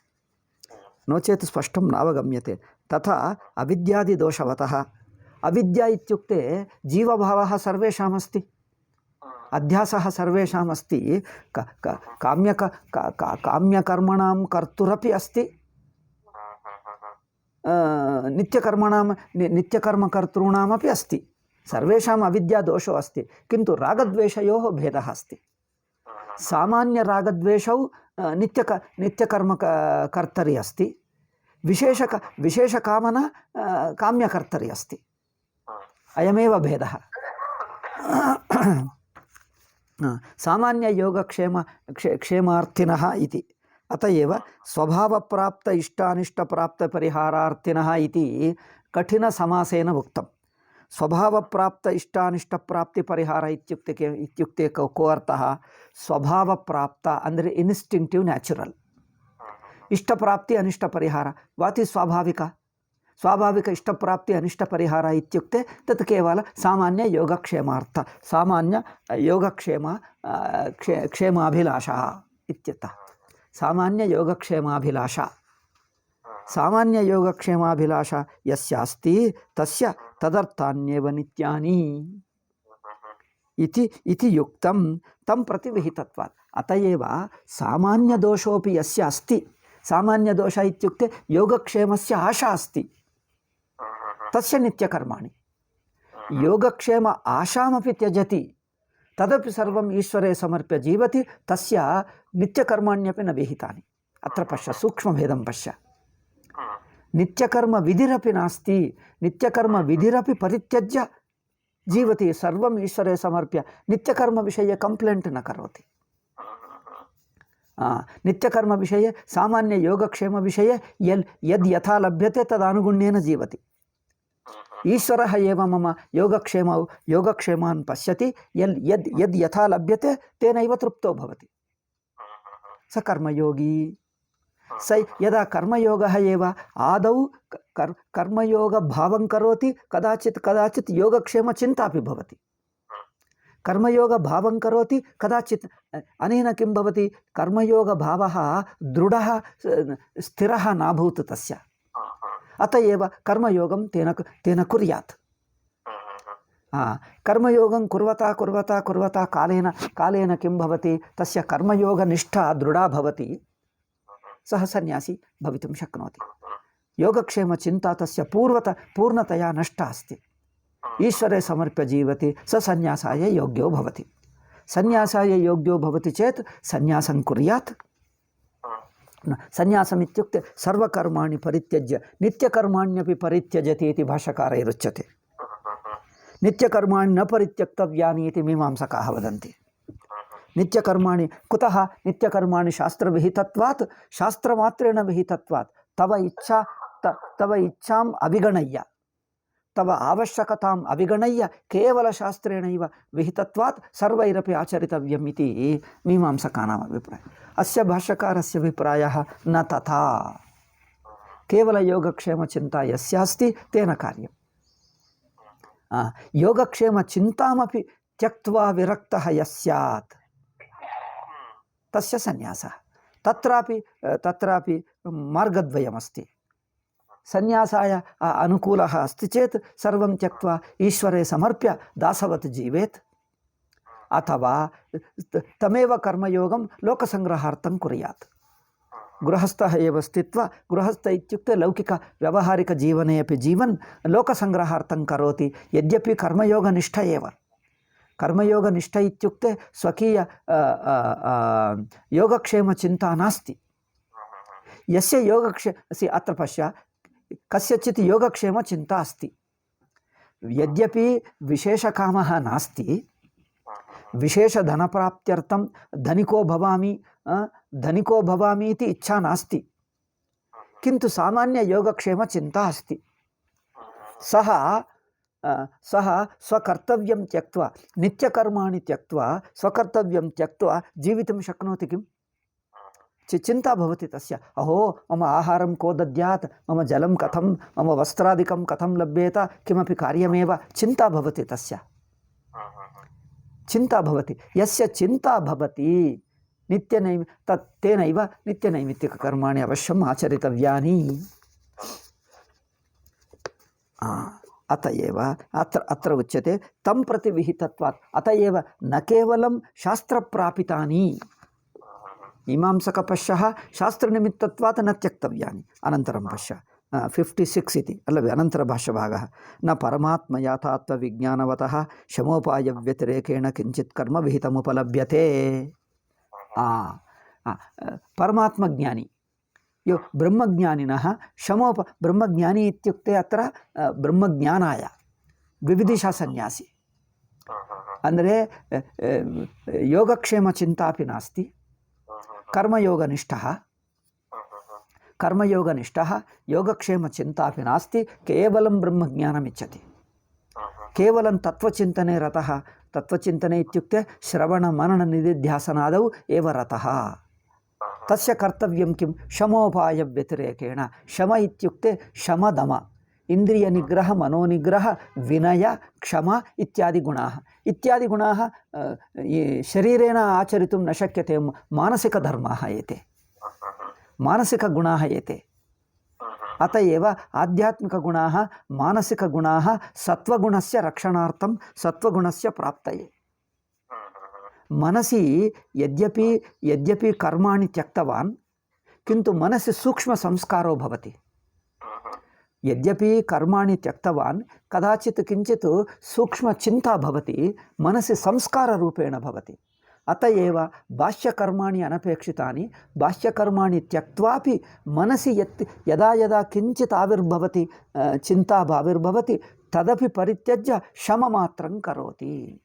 नो चेत् स्पष्टं नावगम्यते। तथा अविद्यादिदोषवतः, अविद्या इत्युक्ते जीवभावः सर्वेषामस्ति, अध्यासः सर्वेषामस्ति, काम्यकर्मणां कर्तुरपि अस्ति, नित्यकर्मकर्तॄणामपि अस्ति। सर्वेषाम् अविद्यादोषो अस्ति, किन्तु रागद्वेषयोः भेदः अस्ति। सामान्यरागद्वेषौ नित्यकर्मकर्तरि अस्ति, विशेषकामना काम्यकर्तरि अस्ति। अयमेव भेदः। सामान्ययोगक्षेमार्थिनः इति अत एव स्वभावप्राप्त इष्टानिष्टप्राप्तपरिहारार्थिनः इति कठिनसमासेन उक्तं। स्वभावप्राप्त इष्टानिष्टप्राप्तिपरिहार इत्युक्ते को अर्थः? स्वभावप्राप्त ಅಂದರೆ ಇನ್ಸ್ಟಿಂಕ್ಟಿವ್ ನ್ಯಾಚುರಲ್, ಇಷ್ಟಪ್ರಾಪ್ತಿ ಅನಿಷ್ಟಪರಿಹಾರ. ವಾಟ್ ಈಸ್ ಸ್ವಾಭಾವಿಕ? ಸ್ವಾಭಾವಿಕ ಇಷ್ಟಪ್ರಾಪ್ತಿ ಅನಿಷ್ಟಪರಿಹಾರ ಇತ್ಯುಕ್ತೆ ತತ್ ಕೇವಲ ಸಾಮಾನ್ಯ ಯೋಗಕ್ಷೇಮಾರ್ಥ, ಸಾಮಾನ್ಯ ಯೋಗಕ್ಷೇಮ ಕ್ಷೇಮಾಭಿಲಾಷ ಇತ್ಯರ್ಥः. ಸಾಮಾನ್ಯ ಯೋಗಕ್ಷೇಮಾಭಿಲಾಷ, ಸಾಮಾನ್ಯ ಯೋಗಕ್ಷೇಮಾಭಿಲಾಷ ಯಸ್ಯಾಸ್ತಿ ತಸ್ಯ ತದರ್ಥಾನ್ಯೇವ ನಿತ್ಯಾನಿ इति युक्तं तं प्रति विहितत्वात्. अत एव सामान्यदोषोऽपि यस्य अस्ति, सामान्यदोष इत्युक्ते योगक्षेमस्य आशा अस्ति, तस्य नित्यकर्माणि. योगक्षेम आशामपि त्यजति, तदपि सर्वम् ईश्वरे समर्प्य जीवति, तस्य नित्यकर्माण्यपि न विहितानि. अत्र पश्य, सूक्ष्मभेदं पश्य. नित्यकर्म विधिरपि नास्ति, नित्यकर्म विधिरपि परित्यज्य जीवति, सर्वम् ईश्वरे समर्प्य नित्यकर्म विषये कंप्लेंट न करोति. नित्यकर्म विषये, सामान्य योगक्षेम विषये यद् यथा लभ्यते तदनुगुण्येन जीवति. ईश्वरः एव मम योगक्षेमान् पश्यति, यद् यथा लभ्यते तेनैव तृप्तो भवति. स कर्मयोगी. स यदा कर्मयोगः एव आदौ कर्मयोग भावं करोति, कदाचित् योगक्षेम चिन्तापि भवति. कर्मयोग भावं करोति, कदाचित् अनेन किं भवति? कर्मयोग भावः दृढः स्थिरः नाभूत् तस्य. अत एव कर्मयोगं तेन कुर्यात्. कर्मयोगं कुर्वता कालेन किं भवति? तस्य कर्मयोगनिष्ठा दृढा भवति, सः सन्यासी भवितुं शक्नोति. योगक्षेमचिन्ता तस्य पूर्णतया नष्टा अस्ति, ईश्वरे समर्प्य जीवति, स सन्यासाय योग्यो भवति. सन्यासाय योग्यो भवति चेत् सन्यासं कुर्यात्. सन्यासम् इत्युक्ते सर्वकर्माणि परित्यज्य नित्यकर्माण्यपि परित्यजति इति भाष्यकारैरुच्यते. नित्यकर्माणि न परित्यक्तव्यानि इति मीमांसकाः वदन्ति. नित्यकर्माणि कुतः? नित्यकर्माणि शास्त्रविहितत्वात्, शास्त्रमात्रेण विहितत्वात्. तव इच्छाम् अविगणय्य, तव आवश्यकताम् अविगणय्य केवलशास्त्रेणैव विहितत्वात् सर्वैरपि आचरितव्यम् इति मीमांसकानाम् अभिप्रायः. अस्य भाष्यकारस्य अभिप्रायः न तथा. केवलयोगक्षेमचिन्ता यस्यास्ति तेन कार्यम्. योगक्षेमचिन्तामपि त्यक्त्वा विरक्तः यस्यात् तस्य सन्यासः. तत्रापि मार्गद्वयमस्ति. सन्यासाय अनुकूलः अस्ति चेत् सर्वं त्यक्त्वा ईश्वरे समर्प्य दासवत् जीवेत्, अथवा तमेव कर्मयोगं लोकसङ्ग्रहार्थं कुर्यात्. गृहस्थः एव स्थित्वा, गृहस्थ इत्युक्ते लौकिकव्यावहारिकजीवने अपि जीवन् लोकसङ्ग्रहार्थं करोति, यद्यपि कर्मयोगनिष्ठ एव. कर्मयोगनिष्ठ इत्युक्ते स्वकीय योगक्षेमचिन्ता नास्ति. यस्य अत्र पश्य, कस्यचित् योगक्षेमचिन्ता अस्ति, यद्यपि विशेषकामः नास्ति, विशेषधनप्राप्त्यर्थं धनिको भवामि इति इच्छा नास्ति, किन्तु सामान्ययोगक्षेमचिन्ता अस्ति. सः स्वकर्तव्यं त्यक्त्वा, नित्यकर्माणि त्यक्त्वा, स्वकर्तव्यं त्यक्त्वा जीवितुं शक्नोति किम्? चिन्ता भवति तस्य. अहो, मम आहारं को दद्यात्, मम जलं कथं, मम वस्त्रादिकं कथं लभ्येत, किमपि कार्यमेव चिन्ता भवति तस्य. चिन्ता भवति. यस्य चिन्ता भवति तेनैव नित्यनैमित्तिककर्माणि अवश्यम् आचरितव्यानि. अत एव अत्र उच्यते तं प्रति विहितत्वात्. अत एव न केवलं शास्त्रप्रापितानि. मीमांसकपक्षः शास्त्रनिमित्तत्वात् न त्यक्तव्यानि. अनन्तरं पश्य 56 इति अल्लवे अनन्तरभाष्यभागः. न परमात्मयाथात्वविज्ञानवतः शमोपायव्यतिरेकेण किञ्चित् कर्म विहितमुपलभ्यते. परमात्मज्ञानी ब्रह्मज्ञानिनः ब्रह्मज्ञानी इत्युक्ते अत्र ब्रह्मज्ञानाय विविधिषा सन्यासी ಅಂದರೆ ಯೋಗಕ್ಷೇಮ ಚಿಂತಾಪಿ ನಾಸ್ತಿ, ಕರ್ಮಯೋಗನಿಷ್ಠಃ, कर्मयोगनिष्ठः योगक्षेमचिन्तापि नास्ति, केवलं ब्रह्मज्ञानमिच्छति। केवलं तत्त्वचिन्तने रतः। तत्त्वचिन्तने इत्युक्ते श्रवणमनननिधिध्यासनादौ एव रतः। तस्य कर्तव्यं किं? शमोपायव्यतिरेकेण। शम इत्युक्ते शमदम, इन्द्रियनिग्रह, मनोनिग्रह, विनय, क्षमा इत्यादि गुणाः शरीरेण आचरितुं न शक्यते। मानसिकधर्माः एते, मानसिकगुणाः एते। अत एव आध्यात्मिकगुणाः, मानसिकगुणाः सत्त्वगुणस्य रक्षणार्थं, सत्त्वगुणस्य प्राप्तये। मनसि यद्यपि कर्माणि त्यक्तवान्, किन्तु मनसि सूक्ष्मसंस्कारो भवति। यद्यपि कर्माणि त्यक्तवान्, कदाचित् किञ्चित् सूक्ष्मचिन्ता भवति, मनसि संस्काररूपेण भवति। अत एव बाह्यकर्माणि अनपेक्षितानि, बाह्यकर्माणि त्यक्त्वापि मनसि यदा यदा किञ्चित् आविर्भवति, चिन्ता आविर्भवति, तदपि परित्यज्य शममात्रं करोति।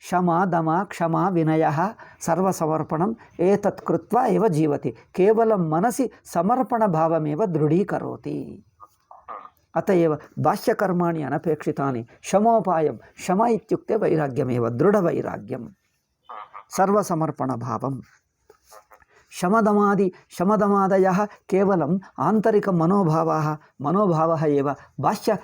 शमा दम क्षमा विनयः सर्वसमर्पणम् एतत् कृत्वा एव जीवति। केवलं मनसि समर्पणभावमेव दृढीकरोति। अत एव बाह्यकर्माणि अनपेक्षितानि। शमोपायं, शम इत्युक्ते वैराग्यमेव, दृढवैराग्यं, सर्वसमर्पणभावं। शमदमादयः केवलम् आन्तरिकमनोभावः एव। बाह्य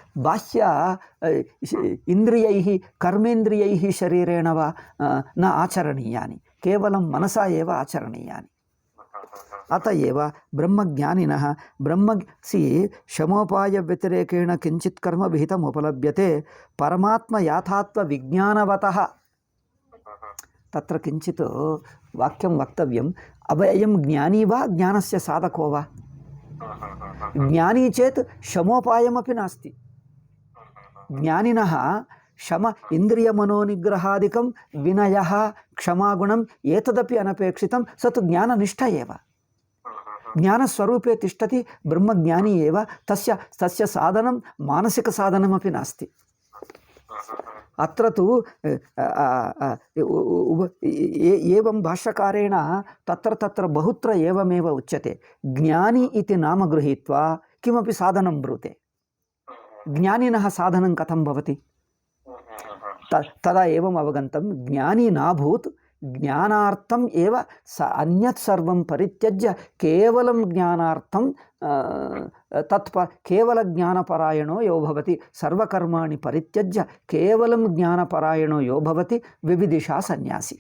इन्द्रियैः, कर्मेन्द्रियैः शरीरेण वा न आचरणीयानि, केवलं मनसा एव आचरणीयानि। अत एव ब्रह्मज्ञानिनः शमोपायव्यतिरेकेण किञ्चित् कर्म विहितम् उपलभ्यते परमात्मयाथात्वविज्ञानवतः। तत्र किञ्चित् वाक्यं वक्तव्यम्। अयं ज्ञानी वा ज्ञानस्य साधको वा? ज्ञानी चेत् शमोपायमपि नास्ति। ज्ञानिनः शम, इन्द्रियमनोनिग्रहादिकं, विनयः, क्षमागुणम् एतदपि अनपेक्षितं। स तु ज्ञाननिष्ठ एव, ज्ञानस्वरूपे तिष्ठति, ब्रह्मज्ञानी एव। तस्य साधनं मानसिकसाधनमपि नास्ति। अत्र तु एवं भाष्यकारेण तत्र बहुत्र एवमेव उच्यते। ज्ञानी इति नाम गृहीत्वा किमपि साधनं ब्रूते। ज्ञानिनः साधनं कथं भवति? तदा एवम् अवगन्तं, ज्ञानी नाभूत्, ज्ञानार्थम् एव अन्यत् सर्वं परित्यज्य केवलं ज्ञानार्थं केवलज्ञानपरायणो यो भवति। सर्वकर्माणि परित्यज्य केवलं ज्ञानपरायणो यो भवति विविदिषा सन्यासी।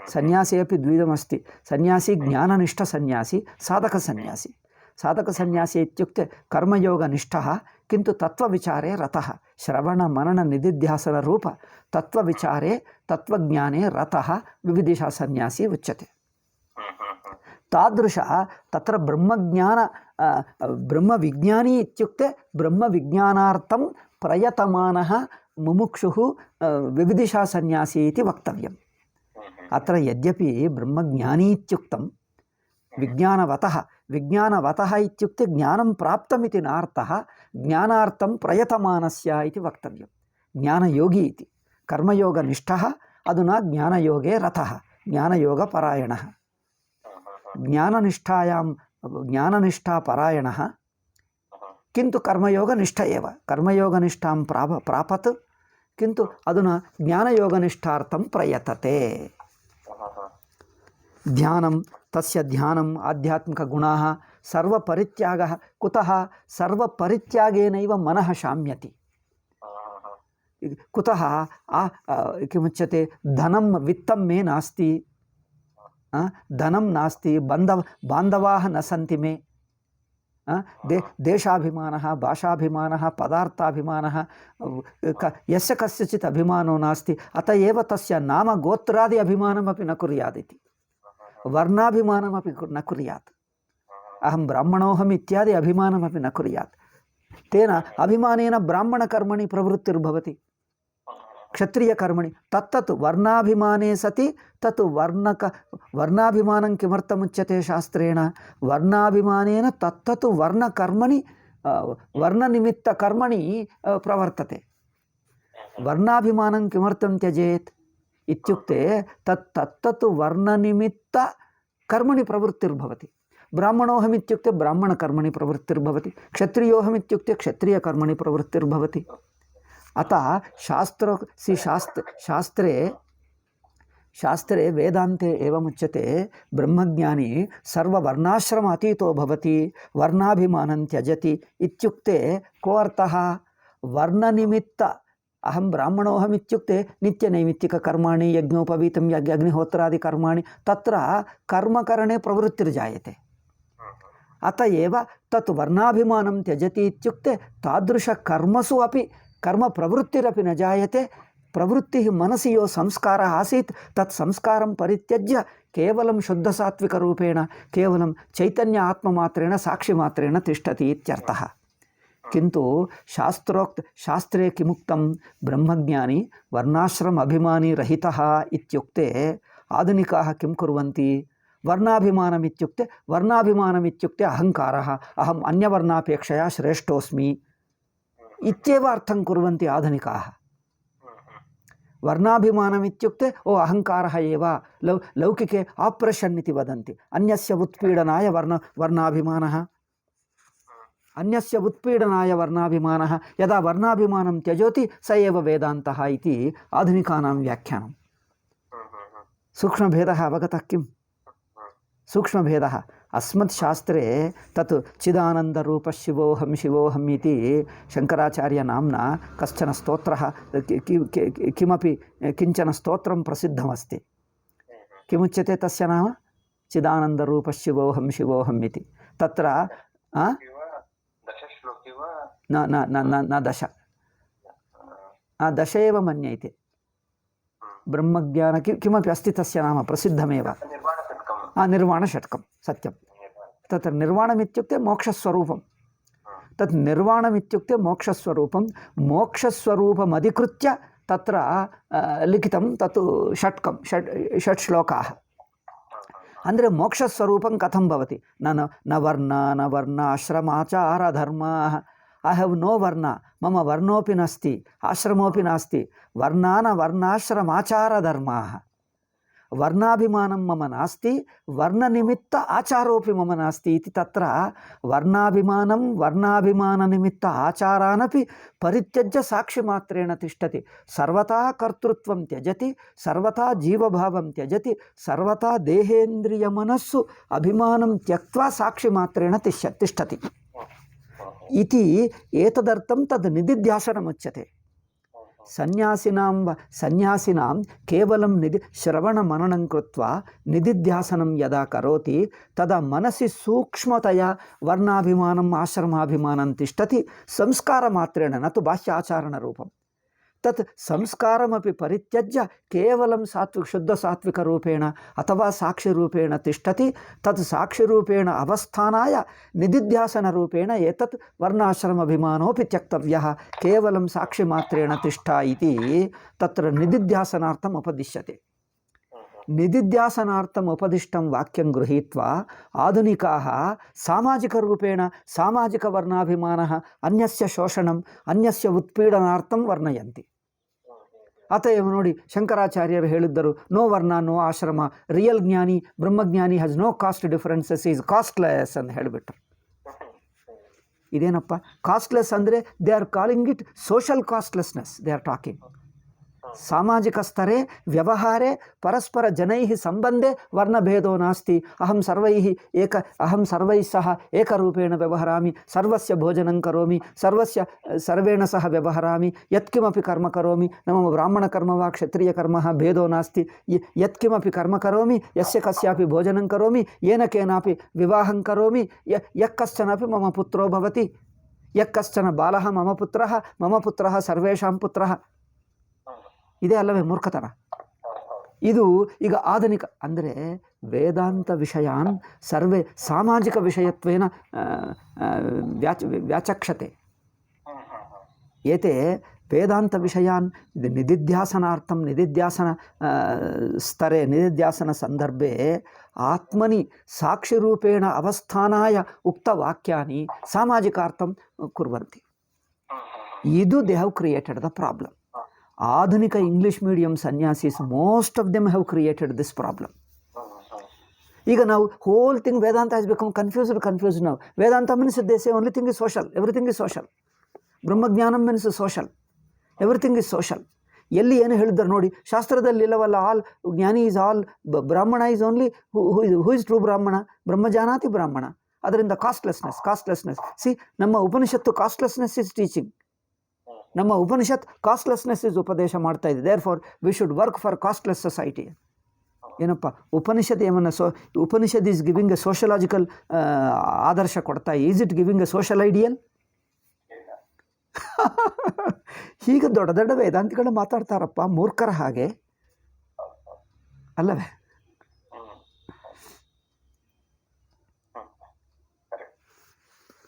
सन्यासी अपि द्विधमस्ति। सन्यासी ज्ञाननिष्ठसन्यासी, साधकसन्यासी। साधकसन्यासी इत्युक्ते कर्मयोगनिष्ठः, किन्तु तत्त्वविचारे रतः। श्रवणमनननिधिध्यासनरूप तत्त्वविचारे, तत्त्वज्ञाने रतः विविदिषा सन्यासी उच्यते। तादृश तत्र ब्रह्मविज्ञानी इत्युक्ते ब्रह्मविज्ञानार्थं प्रयतमानः मुमुक्षुः विविदिषा सन्यासी इति वक्तव्यम्। अत्र यद्यपि ब्रह्मज्ञानी इत्युक्तं, विज्ञानवतः इत्युक्ते ज्ञानं प्राप्तमिति नार्थः। ज्ञानार्थं प्रयतमानस्य इति वक्तव्यं। ज्ञानयोगी इति, कर्मयोगनिष्ठः, अधुना ज्ञानयोगे रतः, ज्ञानयोगपरायणः। ज्ञाननिष्ठापरायणः, किन्तु कर्मयोगनिष्ठ एव। कर्मयोगनिष्ठां प्रापत्, किन्तु अधुना ज्ञानयोगनिष्ठार्थं प्रयतते। ध्यानं, तस्य ध्यानम्, आध्यात्मिकगुणाः, सर्वपरित्यागः। कुतः? सर्वपरित्यागेनैव मनः शाम्यति। कुतः? किमुच्यते? धनं वित्तं मे नास्ति, धनं नास्ति, बान्धवाः न सन्ति मे, देशाभिमानः, भाषाभिमानः, पदार्थाभिमानः, यस्य कस्यचित् अभिमानो नास्ति। अत एव तस्य नाम गोत्रादि अभिमानमपि न कुर्यादिति, वर्णाभिमानमपि न कुर्यात्। अहं ब्राह्मणोऽहम् इत्यादि अभिमानमपि न कुर्यात्। तेन अभिमानेन ब्राह्मणकर्मणि प्रवृत्तिर्भवति, क्षत्रियकर्मणि। तत्तत् वर्णाभिमाने सति तत् वर्णाभिमानं किमर्थमुच्यते शास्त्रेण? वर्णाभिमानेन तत्तत् वर्णकर्मणि, वर्णनिमित्तकर्मणि प्रवर्तते। वर्णाभिमानं किमर्थं त्यजेत् इत्युक्ते तत्तत् वर्णनिमित्तकर्मणि प्रवृत्तिर्भवति। ब्राह्मणोऽहमित्युक्ते ब्राह्मणकर्मणि प्रवृत्तिर्भवति, क्षत्रियोऽहमित्युक्ते क्षत्रियकर्मणि प्रवृत्तिर्भवति। अतः शास्त्रे वेदान्ते एवमुच्यते ब्रह्मज्ञानी सर्ववर्णाश्रम अतीतो भवति, वर्णाभिमानं त्यजति इत्युक्ते को अर्थः? वर्णनिमित्त अहं ब्राह्मणोऽहमित्युक्ते नित्यनैमित्तिककर्माणि, यज्ञोपवीतं अग्निहोत्रादिकर्माणि, तत्र कर्मकरणे प्रवृत्तिर्जायते। अत एव तत् वर्णाभिमानं त्यजति इत्युक्ते तादृशकर्मसु अपि कर्मप्रवृत्तिरपि न जायते। प्रवृत्तिः मनसि यो संस्कारः आसीत् तत् संस्कारं परित्यज्य केवलं शुद्धसात्विकरूपेण केवलं चैतन्य आत्ममात्रेण साक्षिमात्रेण तिष्ठति इत्यर्थः। किन्तु शास्त्रे किमुक्तं? ब्रह्मज्ञानी वर्णाश्रम अभिमानी रहितः इत्युक्ते आधुनिकाः किं कुर्वन्ति? वर्णाभिमानमित्युक्ते अहङ्कारः, अहम् अन्यवर्णापेक्षया श्रेष्ठोऽस्मि इत्येव अर्थं कुर्वन्ति आधुनिकाः। वर्णाभिमानमित्युक्ते ओ अहङ्कारः एव, लौकिके आप्रेशन् इति वदन्ति, अन्यस्य उत्पीडनाय वर्णाभिमानः, अन्यस्य उत्पीडनाय वर्णाभिमानः। यदा वर्णाभिमानं त्यजति स एव वेदान्तः इति आधुनिकानां व्याख्यानं। सूक्ष्मभेदः अवगतः किम्? सूक्ष्मभेदः अस्मत् शास्त्रे तत् चिदानन्दरूपः शिवोऽहम् इति शङ्कराचार्यनाम्ना कश्चन स्तोत्रः किञ्चन स्तोत्रं प्रसिद्धमस्ति। किमुच्यते तस्य नाम? चिदानन्दरूपः शिवोऽहम् इति। तत्र न दश, दश एव मन्यते। ब्रह्मज्ञान किमपि अस्ति तस्य नाम प्रसिद्धमेव, निर्वाणषट्कं, सत्यं। तत्र निर्वाणमित्युक्ते मोक्षस्वरूपं, तत् निर्वाणमित्युक्ते मोक्षस्वरूपं, मोक्षस्वरूपमधिकृत्य तत्र लिखितं तत् षट्कं, षट् श्लोकाः। ಅಂದರೆ ಮೋಕ್ಷಸ್ವರೂಪಂ ಕಥಂ ಭವತಿ? ನ ವರ್ಣ ಆಶ್ರಮಾಚಾರ ಧರ್ಮಾಃ, ಐ ಹ್ಯಾವ್ ನೋ ವರ್ಣ, ಮಮ ವರ್ಣೋಪಿ ನಾಸ್ತಿ ಆಶ್ರಮೋಪಿ ನಾಸ್ತಿ, ವರ್ಣಾನ ವರ್ಣಾಶ್ರಮಾಚಾರ ಧರ್ಮಾಃ, ವರ್ಣಾಭಿಮಾನಂ ಮಮ ನಾಸ್ತಿ, ವರ್ಣನಿಮಿತ್ತ ಆಚಾರೋಪಿ ಮಮ ನಾಸ್ತಿ ಇತಿ ತತ್ರ ವರ್ಣಾಭಿಮಾನಂ ವರ್ಣಾಭಿಮಾನನಿಮಿತ್ತ ಆಚಾರಾನಪಿ ಪರಿತ್ಯಜ್ಯ ಸಾಕ್ಷಿಮಾತ್ರೇಣ ತಿಷ್ಠತಿ, ಸರ್ವತಾ ಕರ್ತೃತ್ವಂ ತ್ಯಜತಿ, ಸರ್ವತಾ ಜೀವಭಾವಂ ತ್ಯಜತಿ, ಸರ್ವತಾ ದೇಹೇಂದ್ರಿಯ ಮನಸ್ಸು ಅಭಿಮಾನಂ ತ್ಯಕ್ತ್ವಾ ಸಾಕ್ಷಿಮಾತ್ರೇಣ ತಿಷ್ಠತಿ ಇತಿ ಏತದರ್ಥಂ ತದ್ ನಿಧಿಧ್ಯಾಸನಮುಚ್ಯತೆ। ಸನ್ಯಾಸಿನಾಂ ಕೇವಲಂ ಶ್ರವಣಮನನಂ ಕೃತ್ವಾ ನಿಧಿಧ್ಯಾಸನಂ ಯದಾ ಕರೋತಿ ತದಾ ಮನಸಿ ಸೂಕ್ಷ್ಮತಯ ವರ್ಣಾಭಿಮಾನಂ ಆಶ್ರಮಾಭಿಮಾನಂ ತಿಷ್ಠತಿ ಸಂಸ್ಕಾರಮಾತ್ರೇಣ ನ ತು ಬಾಹ್ಯಾಚಾರಣರೂಪಂ। ತತ್ ಸಂಸ್ಕಾರಮಪಿ ಪರಿತ್ಯಜ್ಯ ಕೇವಲಂ ಶುದ್ಧಸಾತ್ವಿಕರೂಪೇಣ ಅಥವಾ ಸಾಕ್ಷಿರೂಪೇಣ ತಿಷ್ಠತಿ, ತತ್ ಸಾಕ್ಷಿರೂಪೇಣ ಅವಸ್ಥಾನಾಯ ನಿಧಿಧ್ಯಾಸನರೂಪೇಣ ಏತತ್ ವರ್ಣಾಶ್ರಮಾಭಿಮಾನೋಪಿ ತ್ಯಕ್ತವ್ಯಃ, ಕೇವಲಂ ಸಾಕ್ಷಿಮಾತ್ರೇಣ ತಿಷ್ಠ ಇತಿ ತತ್ರ ನಿಧಿಧ್ಯಾಸನಾರ್ಥಂ ಉಪದಿಶ್ಯತೆ। ನಿಧಿಧ್ಯಾಸನಾರ್ಥಂ ಉಪದಿಷ್ಟಂ ವಾಕ್ಯಂ ಗೃಹೀತ್ವಾ ಆಧುನಿಕಾಃ ಸಾಮಾಜಿಕರೂಪೇಣ ಸಾಮಾಜಿಕವರ್ಣಾಭಿಮಾನಃ ಅನ್ಯಸ್ಯ ಶೋಷಣಂ ಅನ್ಯಸ್ಯ ಉತ್ಪೀಡನಾರ್ಥಂ ವರ್ಣಯಂತಿ। ಅತಏವ ನೋಡಿ ಶಂಕರಾಚಾರ್ಯರು ಹೇಳಿದ್ದರು, ನೋ ವರ್ಣ ನೋ ಆಶ್ರಮ, ರಿಯಲ್ ಜ್ಞಾನಿ ಬ್ರಹ್ಮಜ್ಞಾನಿ has no caste differences, is casteless ಅಂತ ಹೇಳಿಬಿಟ್ರು. ಇದೇನಪ್ಪ ಕಾಸ್ಟ್ಲೆಸ್ ಅಂದರೆ? They are calling it social castelessness they are talking. ಸಾಮಾಜಿಕ ಸ್ತರೆ ವ್ಯವಹಾರೆ ಪರಸ್ಪರ ಜನೈಃ ಸಂಬಂಧೆ ವರ್ಣಭೇದೋ ನಾಸ್ತಿ, ಅಹಂ ಸರ್ವೈಃ ಸಹ ಏಕರೂಪೇಣ ವ್ಯವಹರಾಮಿ, ಸರ್ವಸ್ಯ ಭೋಜನಂ ಕರೋಮಿ, ಸರ್ವೇಣ ಸಹ ವ್ಯವಹರಾಮಿ, ಯತ್ಕಿಮಪಿ ಕರ್ಮ ಕರೋಮಿ, ನಮ್ಮ ಬ್ರಾಹ್ಮಣ ಕರ್ಮ ವಾ ಕ್ಷತ್ರಿಯ ಕರ್ಮ ಭೇದೋ ನಾಸ್ತಿ, ಯತ್ಕಿಮಪಿ ಕರ್ಮ ಕರೋಮಿ ಯಸ್ಯ ಕಸ್ಯಾಪಿ ಭೋಜನಂ ಕರೋಮಿ, ಯೇನ ಕೇನಾಪಿ ವಿವಾಹಂ ಕರೋಮಿ, ಯಕ್ಕಶ್ಚನಪಿ ಮಮ ಪುತ್ರೋ ಭವತಿ, ಯಕ್ಕಶ್ಚನ ಬಾಲಃ ಮಮ ಪುತ್ರಃ ಸರ್ವೇಷಾಂ ಪುತ್ರಃ. ಇದೇ ಅಲ್ಲವೇ ಮೂರ್ಖತನ? ಇದು ಈಗ ಆಧುನಿಕ ಅಂದರೆ ವೇದಾಂತ ವಿಷಯಾನ್ ಸರ್ವೇ ಸಾಮಾಜಿಕ ವಿಷಯತ್ವೇನ ವ್ಯಾಚಕ್ಷತೆ. ಏತೆ ವೇದಾಂತ ವಿಷಯಾನ್ ನಿಧಿಧ್ಯಾಸನಾರ್ಥಂ ನಿಧಿಧ್ಯಾಸನ ಸ್ತರೆ ನಿಧಿಧ್ಯಾಸನ ಸಂದರ್ಭೆ ಆತ್ಮನಿ ಸಾಕ್ಷಿರೂಪೇಣ ಅವಸ್ಥಾನಾಯ ಉಕ್ತವಾಕ್ಯಾನಿ ಸಾಮಾಜಿಕಾರ್ಥಂ ಕುರ್ವಂತಿ. ಇದು they have created the problem. ಆಧುನಿಕ English medium sanyasis, most of them have created this problem. ಈಗ ನಾವು whole thing Vedanta has become confused ನಾವು. Vedanta means they say only thing is social, everything is social. ಬ್ರಹ್ಮಜ್ಞಾನಂ means social, everything is social. ಎಲ್ಲಿ ಏನು ಹೇಳಿದ್ದಾರೆ ನೋಡಿ, ಶಾಸ್ತ್ರದಲ್ಲಿ ಇಲ್ಲವಲ್ಲ, ಆಲ್ ಜ್ಞಾನಿ is all, Brahmana is only who is true Brahmana, ಬ್ರಹ್ಮಜಾನಾತಿ ಬ್ರಾಹ್ಮಣ. ಅದರಿಂದ ಕಾಸ್ಟ್ಲೆಸ್ನೆಸ್. ಸಿ, ನಮ್ಮ ಉಪನಿಷತ್ತು ಕಾಸ್ಟ್ಲೆಸ್ನೆಸ್ ಇಸ್ ಟೀಚಿಂಗ್. ನಮ್ಮ ಉಪನಿಷತ್ ಕಾಸ್ಟ್ಲೆಸ್ನೆಸ್ ಇಸ್ ಉಪದೇಶ ಮಾಡ್ತಾ ಇದೆ. Therefore we should work for casteless society. ಏನಪ್ಪ ಉಪನಿಷತ್ ಏಮನ್ನ Upanishad is giving a sociological ಆದರ್ಶ ಕೊಡ್ತಾ, is it giving a social ideal? ಹೀಗೆ ದೊಡ್ಡ ದೊಡ್ಡ ವೇದಾಂತಿಗಳು ಮಾತಾಡ್ತಾರಪ್ಪ, ಮೂರ್ಖರ ಹಾಗೆ ಅಲ್ಲವೇ?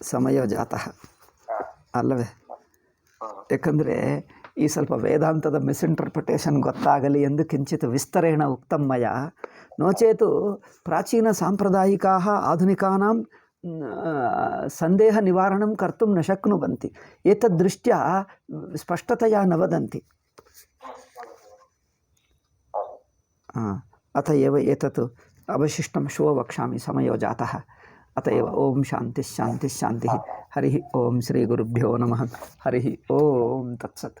ಸಮಯ ಜಾತಃ ಅಲ್ಲವೇ? ಯಾಕಂದರೆ ಈ ಸ್ವಲ್ಪ ವೇದಾಂತದ ಮಿಸ್ಇಂಟರ್ಪ್ರಿಟೇಷನ್ ಗೊತ್ತಾಗಲಿ ಎಂದು ಕಿಂಚಿತ್ ವಿಸ್ತರೇಣ ಉಕ್ತಮ್ಮಯ. ನೋಚೇತು ಪ್ರಾಚೀನ ಸಾಂಪ್ರದಾಯಿಕಾ ಆಧುನಿಕಾನಾಂ ಸಂದೇಹ ನಿವಾರಣಂ ಕರ್ತುಂ ನ ಶಕ್ನುವಂತಿ. ಏತದ್ದೃಷ್ಟ್ಯಾ ಸ್ಪಷ್ಟತೆಯ ನ ವದಂತಿ. ಅತ ಏವ ಏತತ್ ಅವಶಿಷ್ಟಂ ಶೋ ವಕ್ಷ್ಯಾಮಿ, ಸಮಯೋ ಜಾತಃ. ಅತ ಏವ ಓಂ ಶಾಂತಿ ಶಾಂತಿ ಶಾಂತಿ. ಹರಿ ಓಂ ಶ್ರೀ ಗುರುಭ್ಯೋ ನಮಃ. ಹರಿ ಓಂ ತತ್ಸತ್.